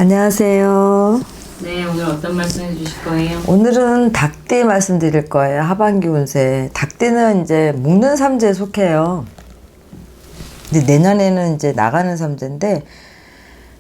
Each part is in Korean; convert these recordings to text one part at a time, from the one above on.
안녕하세요. 네, 오늘 어떤 말씀 해주실 거예요? 오늘은 닭띠 말씀드릴 거예요. 하반기 운세. 닭띠는 이제 묶는 삼재에 속해요. 근데 내년에는 이제 나가는 삼재인데,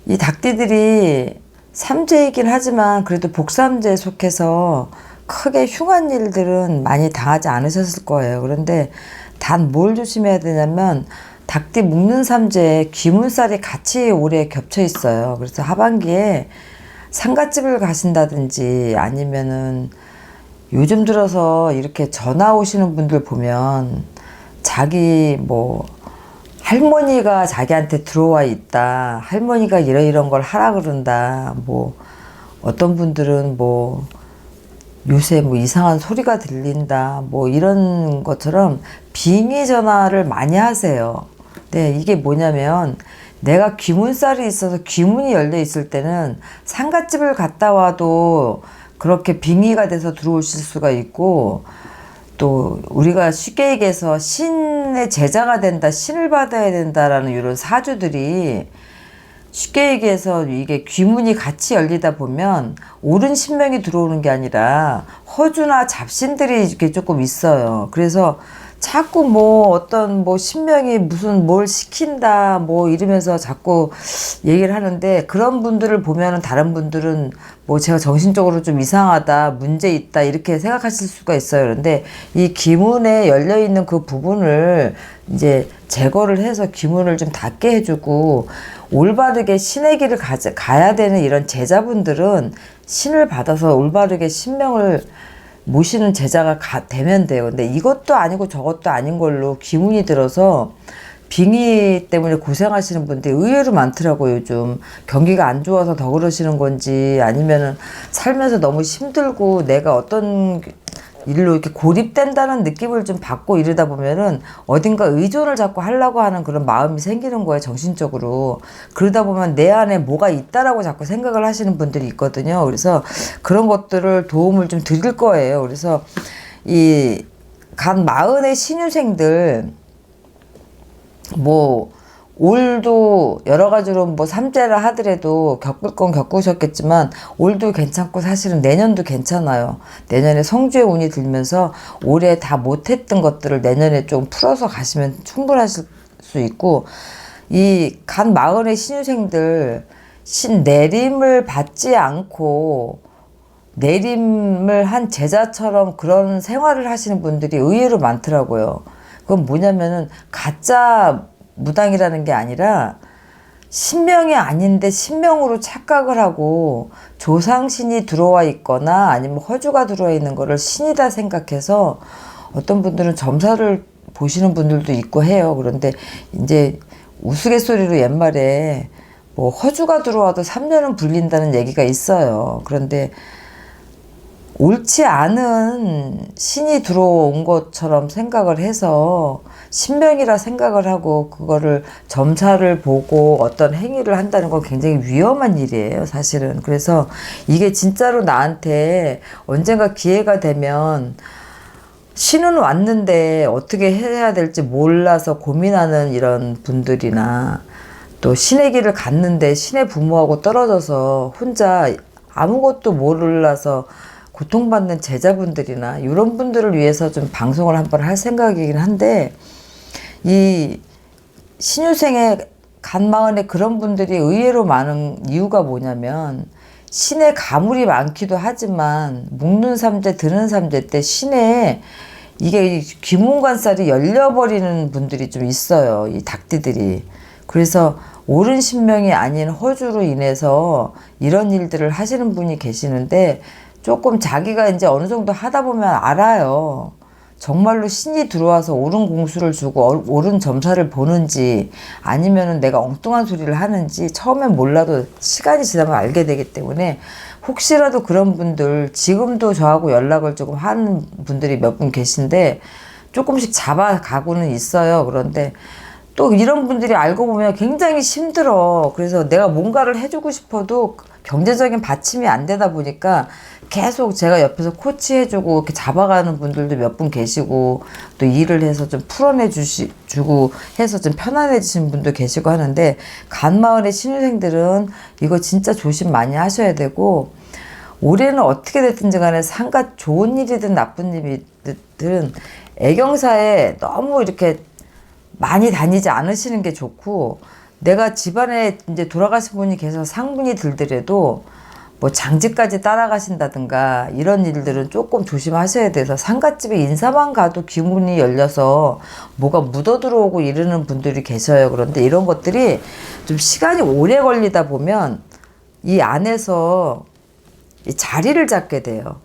이 닭띠들이 삼재이긴 하지만 그래도 복삼재에 속해서 크게 흉한 일들은 많이 당하지 않으셨을 거예요. 그런데 단 뭘 조심해야 되냐면, 닭띠 묶는 삼재에 귀문살이 같이 올해 겹쳐 있어요. 그래서 하반기에 상갓집을 가신다든지 아니면은 요즘 들어서 이렇게 전화 오시는 분들 보면 자기 뭐 할머니가 자기한테 들어와 있다. 할머니가 이런 걸 하라 그런다. 뭐 어떤 분들은 뭐 요새 뭐 이상한 소리가 들린다. 뭐 이런 것처럼 빙의 전화를 많이 하세요. 네, 이게 뭐냐면 내가 귀문살이 있어서 귀문이 열려 있을 때는 상갓집을 갔다 와도 그렇게 빙의가 돼서 들어오실 수가 있고, 또 우리가 쉽게 얘기해서 신의 제자가 된다, 신을 받아야 된다라는 이런 사주들이 쉽게 얘기해서 이게 귀문이 같이 열리다 보면 옳은 신명이 들어오는 게 아니라 허주나 잡신들이 이렇게 조금 있어요. 그래서 자꾸 뭐 어떤 뭐 신명이 무슨 뭘 시킨다 뭐 이러면서 자꾸 얘기를 하는데, 그런 분들을 보면은 다른 분들은 뭐 제가 정신적으로 좀 이상하다, 문제 있다 이렇게 생각하실 수가 있어요. 그런데 이 기문에 열려 있는 그 부분을 이제 제거를 해서 기문을 좀 닫게 해주고, 올바르게 신의 길을 가야 되는 이런 제자분들은 신을 받아서 올바르게 신명을 모시는 제자가 되면 돼요. 근데 이것도 아니고 저것도 아닌 걸로 기문이 들어서 빙의 때문에 고생하시는 분들이 의외로 많더라고요. 요즘 경기가 안 좋아서 더 그러시는 건지, 아니면은 살면서 너무 힘들고 내가 어떤 일로 이렇게 고립된다는 느낌을 좀 받고 이러다 보면은 어딘가 의존을 자꾸 하려고 하는 그런 마음이 생기는 거예요, 정신적으로. 그러다 보면 내 안에 뭐가 있다라고 자꾸 생각을 하시는 분들이 있거든요. 그래서 그런 것들을 도움을 좀 드릴 거예요. 그래서 이 간 마흔의 신유생들, 뭐 올도 여러 가지로 뭐 삼재라 하더라도 겪을 건 겪으셨겠지만 올도 괜찮고 사실은 내년도 괜찮아요. 내년에 성주의 운이 들면서 올해 다 못했던 것들을 내년에 좀 풀어서 가시면 충분하실 수 있고, 이 간 마흔의 신유생들 신내림을 받지 않고 내림을 한 제자처럼 그런 생활을 하시는 분들이 의외로 많더라고요. 그건 뭐냐면은 가짜 무당이라는 게 아니라 신명이 아닌데 신명으로 착각을 하고 조상신이 들어와 있거나 아니면 허주가 들어와 있는 거를 신이다 생각해서 어떤 분들은 점사를 보시는 분들도 있고 해요. 그런데 이제 우스갯소리로 옛말에 뭐 허주가 들어와도 3년은 불린다는 얘기가 있어요. 그런데 옳지 않은 신이 들어온 것처럼 생각을 해서 신명이라 생각을 하고 그거를 점사를 보고 어떤 행위를 한다는 건 굉장히 위험한 일이에요, 사실은. 그래서 이게 진짜로 나한테 언젠가 기회가 되면 신은 왔는데 어떻게 해야 될지 몰라서 고민하는 이런 분들이나, 또 신의 길을 갔는데 신의 부모하고 떨어져서 혼자 아무것도 몰라서 고통받는 제자분들이나 이런 분들을 위해서 좀 방송을 한번 할 생각이긴 한데, 이 신유생의 간마흔에 그런 분들이 의외로 많은 이유가 뭐냐면, 신의 가물이 많기도 하지만 묶는 삼재 드는 삼재 때 신의 이게 귀문관살이 열려버리는 분들이 좀 있어요, 이 닭띠들이. 그래서 옳은 신명이 아닌 허주로 인해서 이런 일들을 하시는 분이 계시는데, 조금 자기가 이제 어느 정도 하다 보면 알아요. 정말로 신이 들어와서 옳은 공수를 주고 옳은 점사를 보는지 아니면은 내가 엉뚱한 소리를 하는지 처음엔 몰라도 시간이 지나면 알게 되기 때문에, 혹시라도 그런 분들, 지금도 저하고 연락을 조금 하는 분들이 몇 분 계신데 조금씩 잡아가고는 있어요. 그런데 또 이런 분들이 알고 보면 굉장히 힘들어. 그래서 내가 뭔가를 해주고 싶어도 경제적인 받침이 안 되다 보니까 계속 제가 옆에서 코치해주고 이렇게 잡아가는 분들도 몇 분 계시고 또 일을 해서 좀 풀어내주고 해서 좀 편안해지신 분도 계시고 하는데 간마을의 신입생들은 이거 진짜 조심 많이 하셔야 되고 올해는 어떻게 됐든지 간에 상가 좋은 일이든 나쁜 일이든 애경사에 너무 이렇게 많이 다니지 않으시는 게 좋고 내가 집안에 이제 돌아가신 분이 계셔서 상분이 들더라도 뭐 장지까지 따라가신다든가 이런 일들은 조금 조심하셔야 돼서 상갓집에 인사만 가도 귀문이 열려서 뭐가 묻어 들어오고 이러는 분들이 계셔요. 그런데 이런 것들이 좀 시간이 오래 걸리다 보면 이 안에서 이 자리를 잡게 돼요.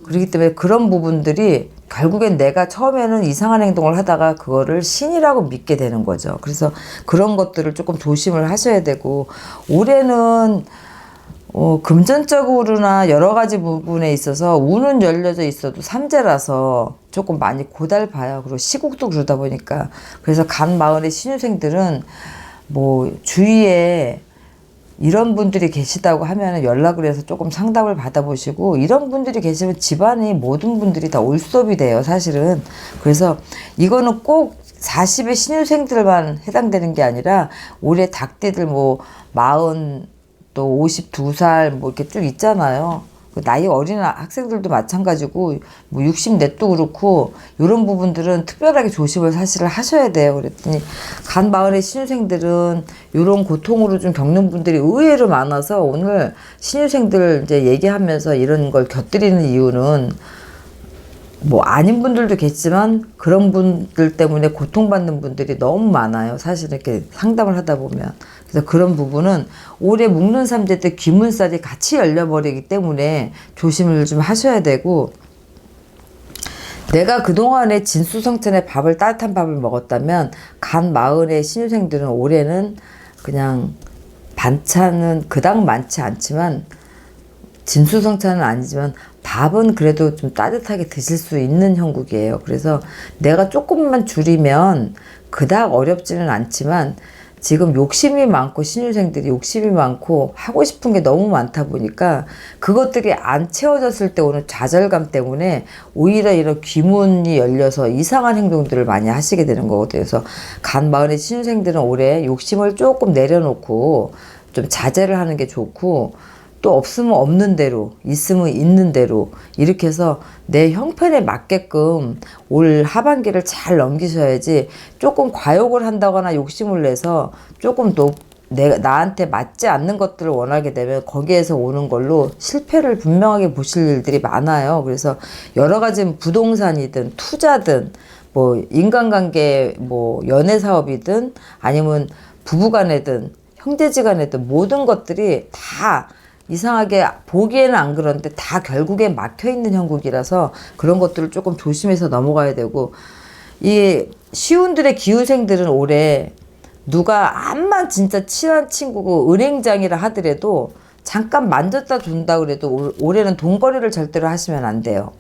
그렇기 때문에 그런 부분들이 결국엔 내가 처음에는 이상한 행동을 하다가 그거를 신이라고 믿게 되는 거죠. 그래서 그런 것들을 조금 조심을 하셔야 되고 올해는 금전적으로나 여러 가지 부분에 있어서 운은 열려져 있어도 삼재라서 조금 많이 고달파요. 그리고 시국도 그러다 보니까. 그래서 간 마을의 신유생들은 뭐 주위에 이런 분들이 계시다고 하면 연락을 해서 조금 상담을 받아보시고 이런 분들이 계시면 집안이 모든 분들이 다 올수업이 돼요, 사실은. 그래서 이거는 꼭 40의 신유생들만 해당되는 게 아니라 올해 닭띠들 뭐 40, 또 52살 뭐 이렇게 쭉 있잖아요. 나이 어린 학생들도 마찬가지고 뭐 60넷도 그렇고 이런 부분들은 특별하게 조심을 사실을 하셔야 돼요. 그랬더니 간 마을의 신유생들은 이런 고통으로 좀 겪는 분들이 의외로 많아서 오늘 신유생들 이제 얘기하면서 이런 걸 곁들이는 이유는 뭐 아닌 분들도 계시지만 그런 분들 때문에 고통받는 분들이 너무 많아요. 사실 이렇게 상담을 하다 보면. 그래서 그런 부분은 올해 묵는 삼재 때 귀문살이 같이 열려버리기 때문에 조심을 좀 하셔야 되고 내가 그동안에 진수성찬에 밥을 따뜻한 밥을 먹었다면 간 마을의 신유생들은 올해는 그냥 반찬은 그닥 많지 않지만 진수성찬은 아니지만 밥은 그래도 좀 따뜻하게 드실 수 있는 형국이에요. 그래서 내가 조금만 줄이면 그닥 어렵지는 않지만 지금 욕심이 많고 신유생들이 욕심이 많고 하고 싶은 게 너무 많다 보니까 그것들이 안 채워졌을 때 오는 좌절감 때문에 오히려 이런 귀문이 열려서 이상한 행동들을 많이 하시게 되는 거거든요. 그래서 간 마을의 신유생들은 올해 욕심을 조금 내려놓고 좀 자제를 하는 게 좋고 또 없으면 없는 대로 있으면 있는 대로 이렇게 해서 내 형편에 맞게끔 올 하반기를 잘 넘기셔야지 조금 과욕을 한다거나 욕심을 내서 조금 또 나한테 맞지 않는 것들을 원하게 되면 거기에서 오는 걸로 실패를 분명하게 보실 일들이 많아요. 그래서 여러 가지 부동산이든 투자든 뭐 인간관계 뭐 연애 사업이든 아니면 부부간에든 형제지간에든 모든 것들이 다 이상하게 보기에는 안 그런데 다 결국에 막혀있는 형국이라서 그런 것들을 조금 조심해서 넘어가야 되고 이 시운들의 기후생들은 올해 누가 암만 진짜 친한 친구고 은행장이라 하더라도 잠깐 만졌다 준다 그래도 올해는 돈거래를 절대로 하시면 안 돼요.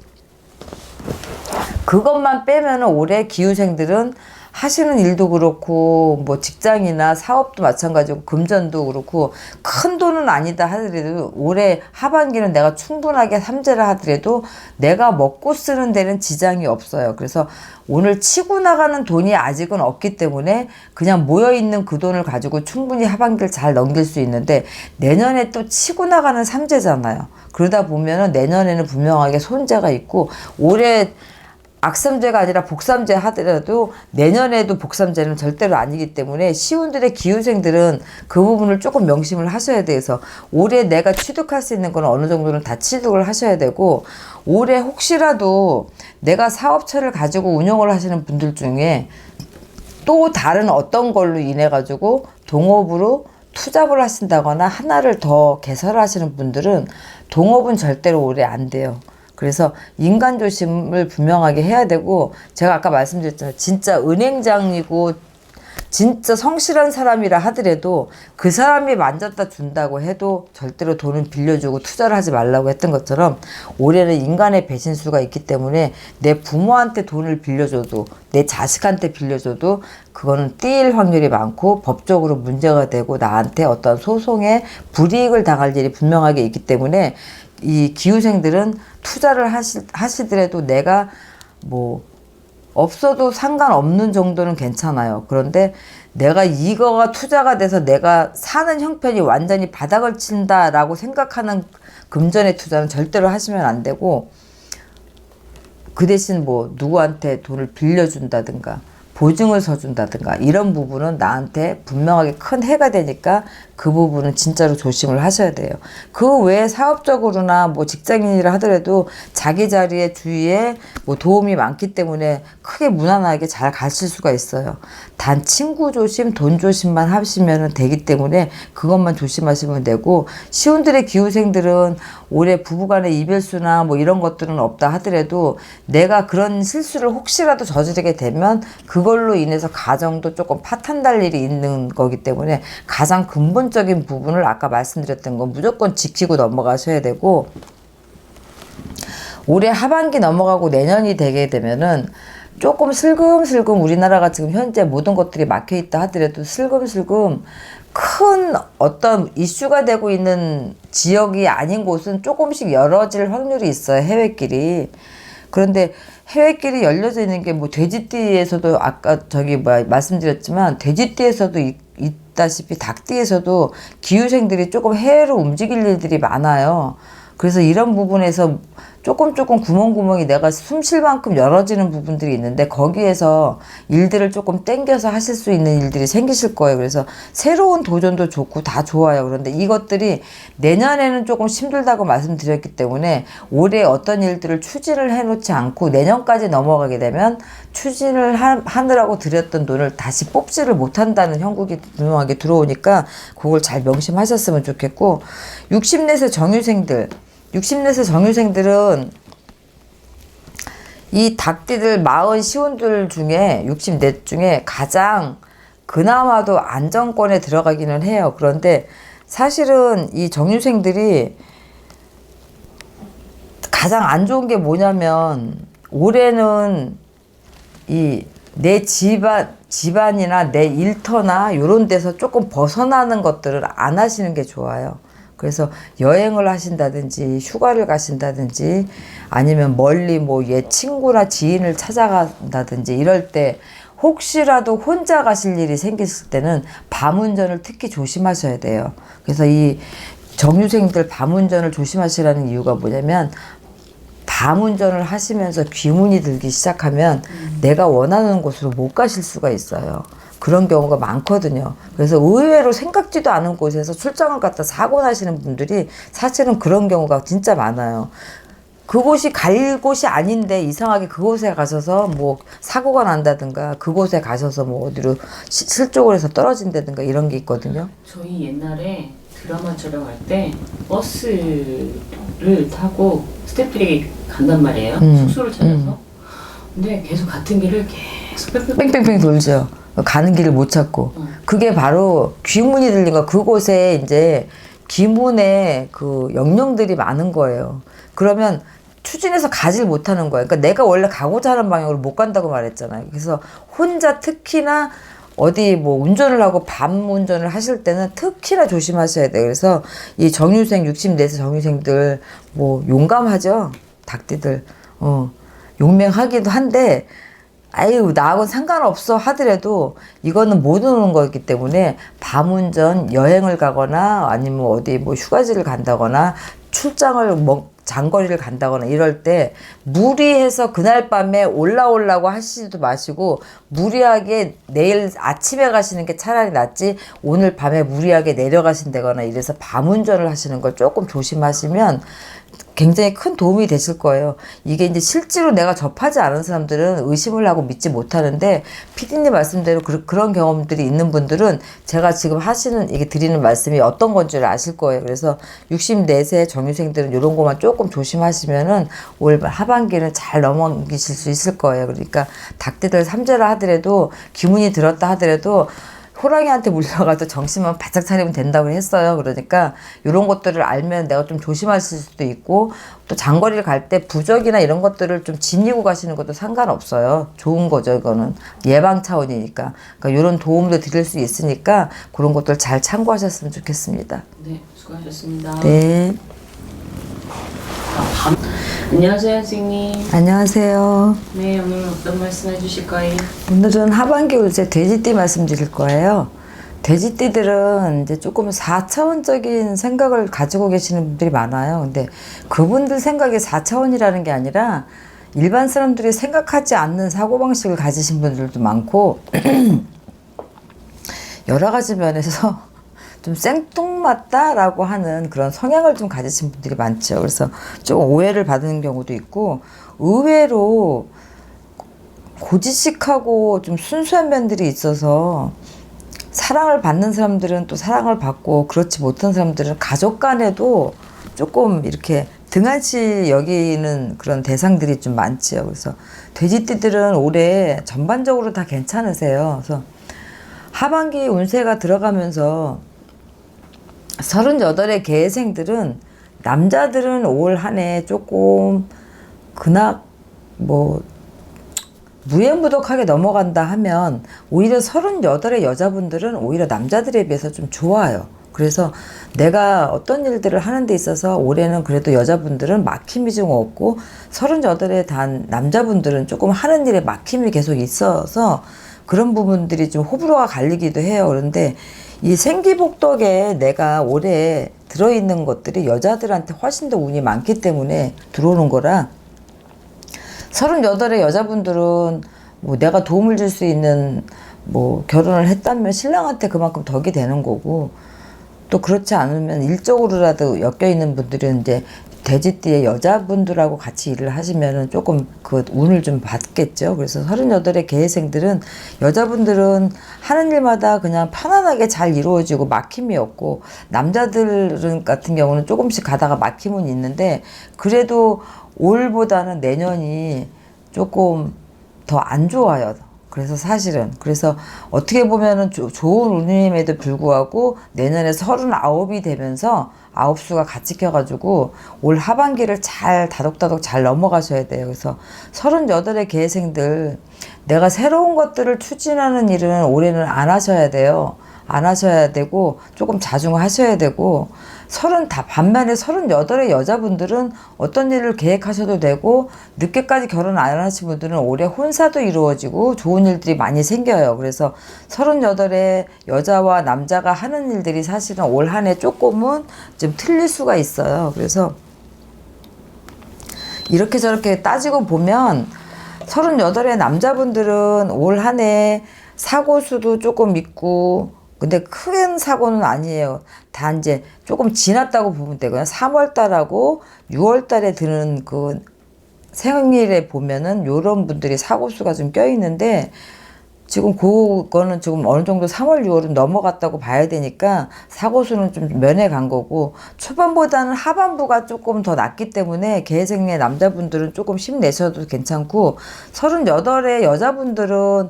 그것만 빼면 올해 기후생들은 하시는 일도 그렇고 뭐 직장이나 사업도 마찬가지고 금전도 그렇고 큰 돈은 아니다 하더라도 올해 하반기는 내가 충분하게 삼재를 하더라도 내가 먹고 쓰는 데는 지장이 없어요. 그래서 오늘 치고 나가는 돈이 아직은 없기 때문에 그냥 모여있는 그 돈을 가지고 충분히 하반기를 잘 넘길 수 있는데 내년에 또 치고 나가는 삼재잖아요. 그러다 보면은 내년에는 분명하게 손재가 있고 올해 악삼재가 아니라 복삼재 하더라도 내년에도 복삼재는 절대로 아니기 때문에 시운들의 기후생들은 그 부분을 조금 명심을 하셔야 돼서 올해 내가 취득할 수 있는 건 어느 정도는 다 취득을 하셔야 되고 올해 혹시라도 내가 사업체를 가지고 운영을 하시는 분들 중에 또 다른 어떤 걸로 인해 가지고 동업으로 투잡을 하신다거나 하나를 더 개설하시는 분들은 동업은 절대로 올해 안 돼요. 그래서 인간 조심을 분명하게 해야 되고 제가 아까 말씀드렸잖아요. 진짜 은행장이고 진짜 성실한 사람이라 하더라도 그 사람이 만졌다 준다고 해도 절대로 돈을 빌려주고 투자를 하지 말라고 했던 것처럼 올해는 인간의 배신수가 있기 때문에 내 부모한테 돈을 빌려줘도 내 자식한테 빌려줘도 그거는 띄일 확률이 많고 법적으로 문제가 되고 나한테 어떤 소송에 불이익을 당할 일이 분명하게 있기 때문에 이 기후생들은 투자를 하시더라도 내가 뭐 없어도 상관없는 정도는 괜찮아요. 그런데 내가 이거가 투자가 돼서 내가 사는 형편이 완전히 바닥을 친다라고 생각하는 금전의 투자는 절대로 하시면 안 되고, 그 대신 뭐 누구한테 돈을 빌려준다든가 보증을 서준다든가 이런 부분은 나한테 분명하게 큰 해가 되니까 그 부분은 진짜로 조심을 하셔야 돼요. 그 외에 사업적으로나 뭐 직장인이라 하더라도 자기 자리에 주위에 뭐 도움이 많기 때문에 크게 무난하게 잘 가실 수가 있어요. 단 친구 조심, 돈 조심만 하시면 되기 때문에 그것만 조심하시면 되고, 시운들의 기후생들은 올해 부부간의 이별수나 뭐 이런 것들은 없다 하더라도 내가 그런 실수를 혹시라도 저지르게 되면 그걸로 인해서 가정도 조금 파탄날 일이 있는 거기 때문에 가장 근본적인 부분을 아까 말씀드렸던 건 무조건 지키고 넘어가셔야 되고, 올해 하반기 넘어가고 내년이 되게 되면은 조금 슬금슬금 우리나라가 지금 현재 모든 것들이 막혀있다 하더라도 슬금슬금 큰 어떤 이슈가 되고 있는 지역이 아닌 곳은 조금씩 열어질 확률이 있어요. 해외길이. 그런데 해외길이 열려져 있는 게 뭐 돼지띠에서도 아까 말씀드렸지만 돼지띠에서도 있다시피 닭띠에서도 기후생들이 조금 해외로 움직일 일들이 많아요. 그래서 이런 부분에서 조금 구멍구멍이 내가 숨 쉴 만큼 열어지는 부분들이 있는데 거기에서 일들을 조금 땡겨서 하실 수 있는 일들이 생기실 거예요. 그래서 새로운 도전도 좋고 다 좋아요. 그런데 이것들이 내년에는 조금 힘들다고 말씀드렸기 때문에 올해 어떤 일들을 추진을 해놓지 않고 내년까지 넘어가게 되면 추진을 하느라고 들였던 돈을 다시 뽑지를 못한다는 형국이 분명하게 들어오니까 그걸 잘 명심하셨으면 좋겠고, 60넷의 정유생들 60넷의 정유생들은 이 닭띠들 40 시운들 중에 64 중에 가장 그나마도 안정권에 들어가기는 해요. 그런데 사실은 이 정유생들이 가장 안 좋은 게 뭐냐면 올해는 이 내 집안이나 내 일터나 이런 데서 조금 벗어나는 것들을 안 하시는 게 좋아요. 그래서 여행을 하신다든지 휴가를 가신다든지 아니면 멀리 뭐 친구나 지인을 찾아간다든지 이럴 때 혹시라도 혼자 가실 일이 생겼을 때는 밤운전을 특히 조심하셔야 돼요. 그래서 이 정유생들 밤운전을 조심하시라는 이유가 뭐냐면, 밤운전을 하시면서 귀문이 들기 시작하면 내가 원하는 곳으로 못 가실 수가 있어요. 그런 경우가 많거든요. 그래서 의외로 생각지도 않은 곳에서 출장을 갔다 사고 나시는 분들이 사실은 그런 경우가 진짜 많아요. 그곳이 갈 곳이 아닌데 이상하게 그곳에 가셔서 뭐 사고가 난다든가 그곳에 가셔서 뭐 어디로 실족을 해서 떨어진다든가 이런 게 있거든요. 저희 옛날에 드라마 촬영할 때 버스를 타고 스태프들이 간단 말이에요. 숙소를 찾아서. 근데 계속 같은 길을 계속 뺑뺑뺑 돌죠. 가는 길을 못 찾고. 그게 바로 귀문이 들린 거. 그곳에 이제 귀문의 그 영령들이 많은 거예요. 그러면 추진해서 가질 못하는 거예요. 그러니까 내가 원래 가고자 하는 방향으로 못 간다고 말했잖아요. 그래서 혼자 특히나 어디 뭐 운전을 하고 밤 운전을 하실 때는 특히나 조심하셔야 돼요. 그래서 이 정유생 64세 정유생들 뭐 용감하죠. 닭띠들 용맹하기도 한데 아유 나하고는 상관없어 하더라도 이거는 못 오는 거기 때문에 밤운전 여행을 가거나 아니면 어디 뭐 휴가지를 간다거나 출장을 장거리를 간다거나 이럴 때 무리해서 그날 밤에 올라오려고 하시지도 마시고 무리하게 내일 아침에 가시는 게 차라리 낫지 오늘 밤에 무리하게 내려가신다거나 이래서 밤운전을 하시는 걸 조금 조심하시면 굉장히 큰 도움이 되실 거예요. 이게 이제 실제로 내가 접하지 않은 사람들은 의심을 하고 믿지 못하는데 피디님 말씀대로 그런 경험들이 있는 분들은 제가 지금 이게 드리는 말씀이 어떤 건 줄 아실 거예요. 그래서 64세 정유생들은 이런 것만 조금 조심하시면은 올 하반기는 잘 넘어기실 수 있을 거예요. 그러니까 닭띠들 삼재라 하더라도 기운이 들었다 하더라도 호랑이한테 물려가도 정신만 바짝 차리면 된다고 했어요. 그러니까 이런 것들을 알면 내가 좀 조심하실 수도 있고 또 장거리를 갈 때 부적이나 이런 것들을 좀 지니고 가시는 것도 상관없어요. 좋은 거죠. 이거는 예방 차원이니까. 그러니까 이런 도움도 드릴 수 있으니까 그런 것들 잘 참고하셨으면 좋겠습니다. 네, 수고하셨습니다. 네. 안녕하세요, 선생님. 안녕하세요. 네, 오늘 어떤 말씀 해주실 거예요? 오늘은 하반기 운세 돼지띠 말씀드릴 거예요. 돼지띠들은 이제 조금 4차원적인 생각을 가지고 계시는 분들이 많아요. 근데 그분들 생각이 4차원이라는 게 아니라 일반 사람들이 생각하지 않는 사고방식을 가지신 분들도 많고 여러 가지 면에서 좀 생뚱맞다라고 하는 그런 성향을 좀 가지신 분들이 많죠. 그래서 좀 오해를 받는 경우도 있고 의외로 고지식하고 좀 순수한 면들이 있어서 사랑을 받는 사람들은 또 사랑을 받고 그렇지 못한 사람들은 가족 간에도 조금 이렇게 등한시 여기는 그런 대상들이 좀 많지요. 그래서 돼지띠들은 올해 전반적으로 다 괜찮으세요. 그래서 하반기 운세가 들어가면서 38의 계생들은 남자들은 올 한 해 조금 그나 뭐 무예무덕하게 넘어간다 하면 오히려 38의 여자분들은 오히려 남자들에 비해서 좀 좋아요. 그래서 내가 어떤 일들을 하는 데 있어서 올해는 그래도 여자분들은 막힘이 좀 없고 38의 단 남자분들은 조금 하는 일에 막힘이 계속 있어서 그런 부분들이 좀 호불호가 갈리기도 해요. 그런데 이 생기복덕에 내가 올해 들어있는 것들이 여자들한테 훨씬 더 운이 많기 때문에 들어오는 거라 38의 여자분들은 뭐 내가 도움을 줄 수 있는 뭐 결혼을 했다면 신랑한테 그만큼 덕이 되는 거고 또 그렇지 않으면 일적으로라도 엮여 있는 분들은 이제 돼지띠의 여자분들하고 같이 일을 하시면은 조금 그 운을 좀 받겠죠. 그래서 38의 계생들은 여자분들은 하는 일마다 그냥 편안하게 잘 이루어지고 막힘이 없고 남자들 같은 경우는 조금씩 가다가 막힘은 있는데 그래도 올보다는 내년이 조금 더 안 좋아요. 그래서 사실은 그래서 어떻게 보면은 좋은 운임에도 불구하고 내년에 39이 되면서 9수가 같이 껴가지고 올 하반기를 잘 다독다독 잘 넘어가셔야 돼요. 그래서 38의 계생들 내가 새로운 것들을 추진하는 일은 올해는 안 하셔야 돼요. 안 하셔야 되고 조금 자중하셔야 되고 반면에 38의 여자분들은 어떤 일을 계획하셔도 되고 늦게까지 결혼 안 하신 분들은 올해 혼사도 이루어지고 좋은 일들이 많이 생겨요. 그래서 38의 여자와 남자가 하는 일들이 사실은 올 한 해 조금은 좀 틀릴 수가 있어요. 그래서 이렇게 저렇게 따지고 보면 38의 남자분들은 올 한 해 사고수도 조금 있고 근데 큰 사고는 아니에요. 다 이제 조금 지났다고 보면 되고요. 3월달하고 6월달에 드는 그 생일에 보면은 요런 분들이 사고수가 좀 껴있는데 지금 그거는 지금 어느 정도 3월, 6월은 넘어갔다고 봐야 되니까 사고수는 좀 면해 간 거고 초반보다는 하반부가 조금 더 낫기 때문에 계생의 남자분들은 조금 힘내셔도 괜찮고 38의 여자분들은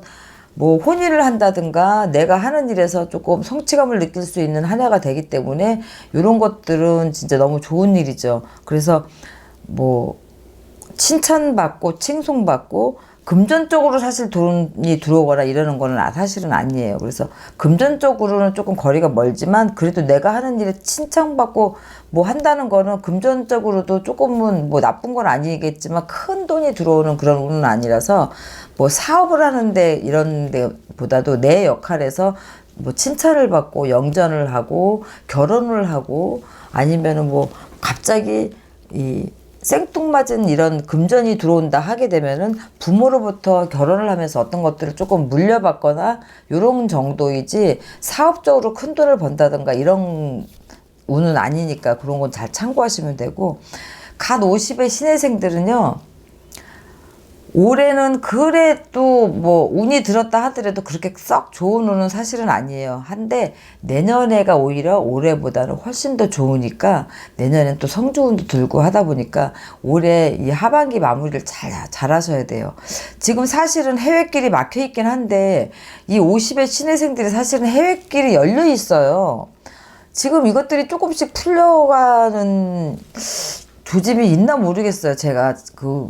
뭐 혼인을 한다든가 내가 하는 일에서 조금 성취감을 느낄 수 있는 한 해가 되기 때문에 이런 것들은 진짜 너무 좋은 일이죠. 그래서 뭐 칭찬받고 칭송받고 금전적으로 사실 돈이 들어오거나 이러는 거는 사실은 아니에요. 그래서 금전적으로는 조금 거리가 멀지만 그래도 내가 하는 일에 칭찬받고 뭐 한다는 거는 금전적으로도 조금은 뭐 나쁜 건 아니겠지만 큰 돈이 들어오는 그런 운은 아니라서 뭐 사업을 하는데 이런 데보다도 내 역할에서 뭐 칭찬을 받고 영전을 하고 결혼을 하고 아니면은 뭐 갑자기 이 생뚱맞은 이런 금전이 들어온다 하게 되면은 부모로부터 결혼을 하면서 어떤 것들을 조금 물려받거나 요런 정도이지 사업적으로 큰 돈을 번다든가 이런 운은 아니니까 그런 건 잘 참고하시면 되고 갓 50의 신혜생들은요 올해는 그래도 뭐 운이 들었다 하더라도 그렇게 썩 좋은 운은 사실은 아니에요. 한데 내년에가 오히려 올해보다는 훨씬 더 좋으니까 내년엔 또 성주운도 들고 하다 보니까 올해 이 하반기 마무리를 잘 하셔야 돼요. 지금 사실은 해외길이 막혀 있긴 한데 이 50의 신혜생들이 사실은 해외길이 열려 있어요. 지금 이것들이 조금씩 풀려가는 조짐이 있나 모르겠어요. 제가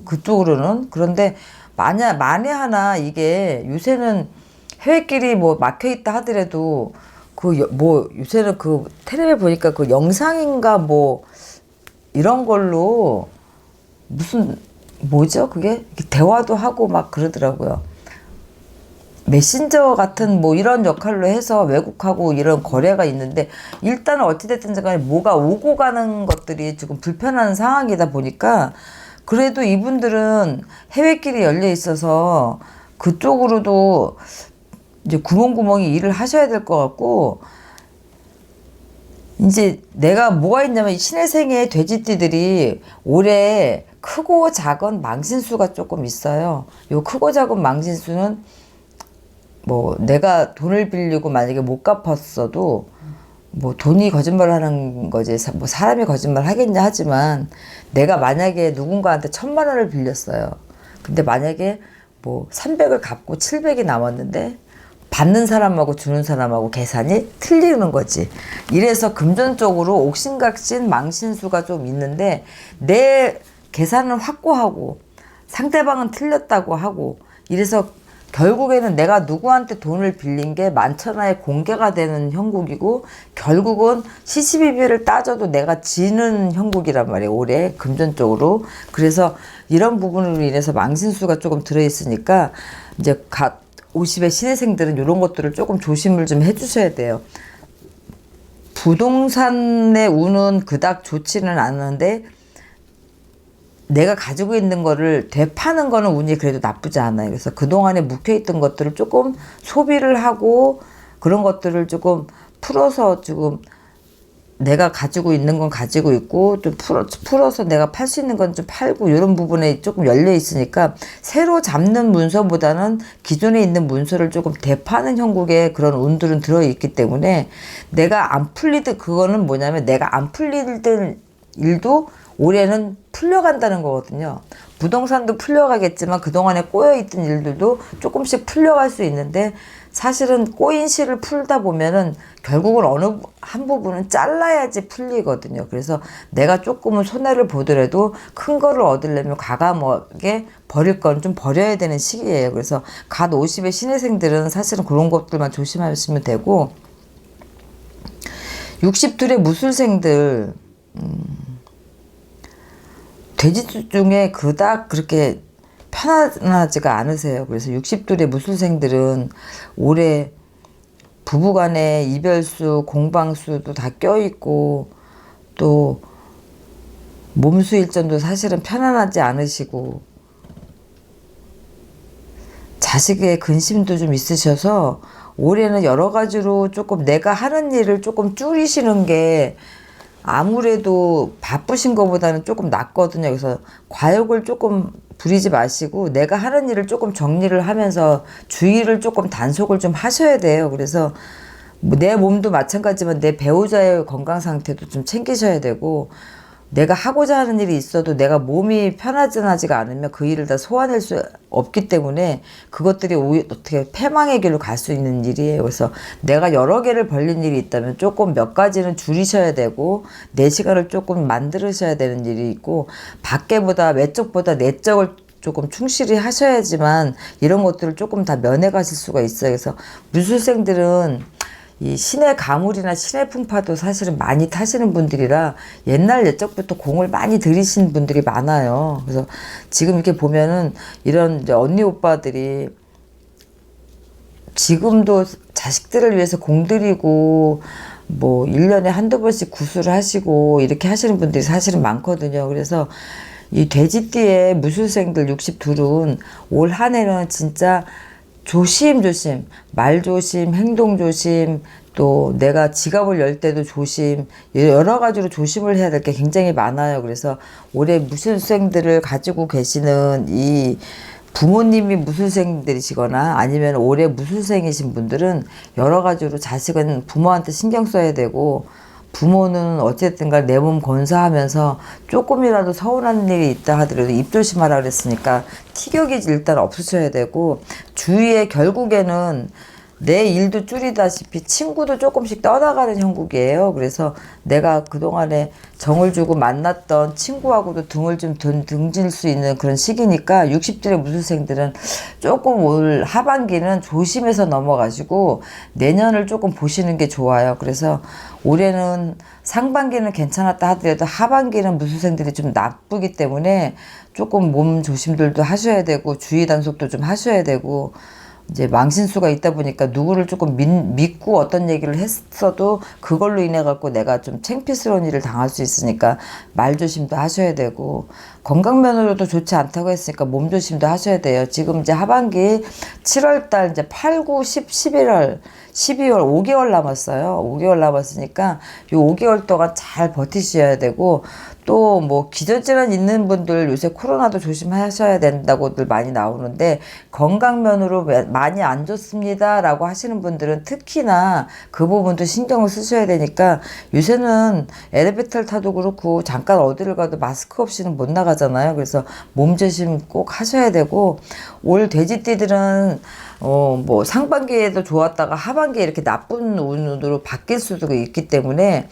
그쪽으로는. 그런데 만에 하나 이게 요새는 해외길이 뭐 막혀 있다 하더라도 뭐 요새는 그 텔레비에 보니까 그 영상인가 뭐 이런 걸로 무슨 뭐죠 그게? 대화도 하고 막 그러더라고요. 메신저 같은 뭐 이런 역할로 해서 외국하고 이런 거래가 있는데 일단은 어찌됐든 간에 뭐가 오고 가는 것들이 지금 불편한 상황이다 보니까 그래도 이분들은 해외길이 열려 있어서 그쪽으로도 이제 구멍구멍이 일을 하셔야 될 것 같고, 이제 내가 뭐가 있냐면 신의 생에 돼지띠들이 올해 크고 작은 망신수가 조금 있어요. 요 크고 작은 망신수는 뭐 내가 돈을 빌리고 만약에 못 갚았어도 뭐 돈이 거짓말을 하는 거지 뭐 사람이 거짓말 하겠냐 하지만 내가 만약에 누군가한테 1,000,000원을 빌렸어요. 근데 만약에 뭐 300을 갚고 700이 남았는데 받는 사람하고 주는 사람하고 계산이 틀리는 거지. 이래서 금전적으로 옥신각신 망신수가 좀 있는데 내 계산은 확고하고 상대방은 틀렸다고 하고 이래서 결국에는 내가 누구한테 돈을 빌린 게 만천하에 공개가 되는 형국이고 결국은 시시비비를 따져도 내가 지는 형국이란 말이에요. 올해 금전적으로. 그래서 이런 부분으로 인해서 망신수가 조금 들어있으니까 이제 각 50의 신혜생들은 이런 것들을 조금 조심을 좀 해주셔야 돼요. 부동산의 운은 그닥 좋지는 않은데 내가 가지고 있는 거를 되파는 거는 운이 그래도 나쁘지 않아요. 그래서 그동안에 묵혀있던 것들을 조금 소비를 하고 그런 것들을 조금 풀어서 지금 내가 가지고 있는 건 가지고 있고 좀 풀어서 내가 팔 수 있는 건 좀 팔고 이런 부분에 조금 열려 있으니까 새로 잡는 문서보다는 기존에 있는 문서를 조금 되파는 형국의 그런 운들은 들어있기 때문에 내가 안 풀리듯 그거는 뭐냐면 내가 안 풀리던 일도 올해는 풀려간다는 거거든요. 부동산도 풀려가겠지만 그동안에 꼬여있던 일들도 조금씩 풀려갈 수 있는데 사실은 꼬인 실을 풀다 보면은 결국은 어느 한 부분은 잘라야지 풀리거든요. 그래서 내가 조금은 손해를 보더라도 큰 거를 얻으려면 과감하게 버릴 건 좀 버려야 되는 시기예요. 그래서 갓 50의 신혜생들은 사실은 그런 것들만 조심하시면 되고 62의 무술생들 돼지 중에 그닥 그렇게 편안하지가 않으세요. 그래서 60둘의 무술생들은 올해 부부간의 이별수, 공방수도 다 껴있고 또 몸수일전도 사실은 편안하지 않으시고 자식의 근심도 좀 있으셔서 올해는 여러 가지로 조금 내가 하는 일을 조금 줄이시는 게 아무래도 바쁘신 것보다는 조금 낫거든요. 그래서 과욕을 조금 부리지 마시고 내가 하는 일을 조금 정리를 하면서 주의를 조금 단속을 좀 하셔야 돼요. 그래서 내 몸도 마찬가지지만 내 배우자의 건강 상태도 좀 챙기셔야 되고 내가 하고자 하는 일이 있어도 내가 몸이 편하지가 않으면 그 일을 다 소화낼 수 없기 때문에 그것들이 어떻게 패망의 길로 갈 수 있는 일이에요. 그래서 내가 여러 개를 벌린 일이 있다면 조금 몇 가지는 줄이셔야 되고 내 시간을 조금 만들으셔야 되는 일이 있고 밖에보다 외적보다 내적을 조금 충실히 하셔야지만 이런 것들을 조금 다 면해 가실 수가 있어요. 그래서 무술생들은 이 신의 가물이나 신의 풍파도 사실은 많이 타시는 분들이라 옛날 옛적부터 공을 많이 들이신 분들이 많아요. 그래서 지금 이렇게 보면은 이런 이제 언니 오빠들이 지금도 자식들을 위해서 공들이고 뭐 1년에 한두 번씩 구술을 하시고 이렇게 하시는 분들이 사실은 많거든요. 그래서 이 돼지띠의 무술생들 62은 올 한 해는 진짜 조심조심, 말 조심, 행동 조심, 또 내가 지갑을 열 때도 조심, 여러 가지로 조심을 해야 될 게 굉장히 많아요. 그래서 올해 무술생들을 가지고 계시는 이 부모님이 무술생들이시거나 아니면 올해 무술생이신 분들은 여러 가지로 자식은 부모한테 신경 써야 되고 부모는 어쨌든 간 내 몸 건사하면서 조금이라도 서운한 일이 있다 하더라도 입 조심하라 그랬으니까 티격이 일단 없으셔야 되고 주위에 결국에는 내 일도 줄이다시피 친구도 조금씩 떠나가는 형국이에요. 그래서 내가 그동안에 정을 주고 만났던 친구하고도 등을 좀 등질 수 있는 그런 시기니까 60대의 무술생들은 조금 올 하반기는 조심해서 넘어가시고 내년을 조금 보시는 게 좋아요. 그래서 올해는 상반기는 괜찮았다 하더라도 하반기는 무수생들이 좀 나쁘기 때문에 조금 몸 조심들도 하셔야 되고 주의 단속도 좀 하셔야 되고 이제 망신수가 있다 보니까 누구를 조금 믿고 어떤 얘기를 했어도 그걸로 인해 갖고 내가 좀 창피스러운 일을 당할 수 있으니까 말 조심도 하셔야 되고 건강면으로도 좋지 않다고 했으니까 몸 조심도 하셔야 돼요. 지금 이제 하반기 7월달 이제 8, 9, 10, 11월 12월 5개월 남았어요. 5개월 남았으니까 요 5개월 동안 잘 버티셔야 되고 또 뭐 기저질환 있는 분들 요새 코로나도 조심하셔야 된다고들 많이 나오는데 건강면으로 많이 안 좋습니다 라고 하시는 분들은 특히나 그 부분도 신경을 쓰셔야 되니까 요새는 엘리베이터를 타도 그렇고 잠깐 어디를 가도 마스크 없이는 못 나가잖아요. 그래서 몸 조심 꼭 하셔야 되고 올 돼지띠들은 뭐 상반기에도 좋았다가 하반기에 이렇게 나쁜 운으로 바뀔 수도 있기 때문에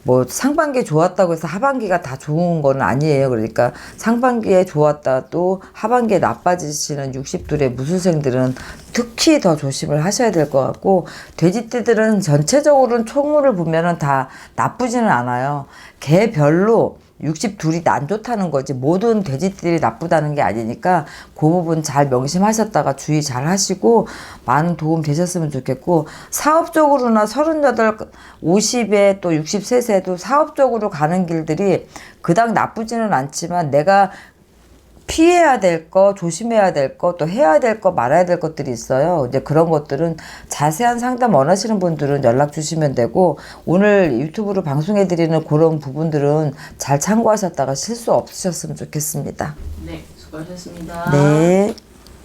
뭐 상반기에 좋았다고 해서 하반기가 다 좋은 건 아니에요. 그러니까 상반기에 좋았다도 하반기에 나빠지시는 60둘의 무술생들은 특히 더 조심을 하셔야 될 것 같고 돼지띠들은 전체적으로는 총으로 보면은 다 나쁘지는 않아요. 개별로 62이 안 좋다는 거지 모든 돼지들이 나쁘다는 게 아니니까 그 부분 잘 명심하셨다가 주의 잘 하시고 많은 도움 되셨으면 좋겠고 사업적으로나 38, 50에 또 63세도 사업적으로 가는 길들이 그닥 나쁘지는 않지만 내가 피해야 될 거, 조심해야 될 거, 또 해야 될 거, 말아야 될 것들이 있어요. 이제 그런 것들은 자세한 상담 원하시는 분들은 연락 주시면 되고, 오늘 유튜브로 방송해드리는 그런 부분들은 잘 참고하셨다가 실수 없으셨으면 좋겠습니다. 네, 수고하셨습니다. 네.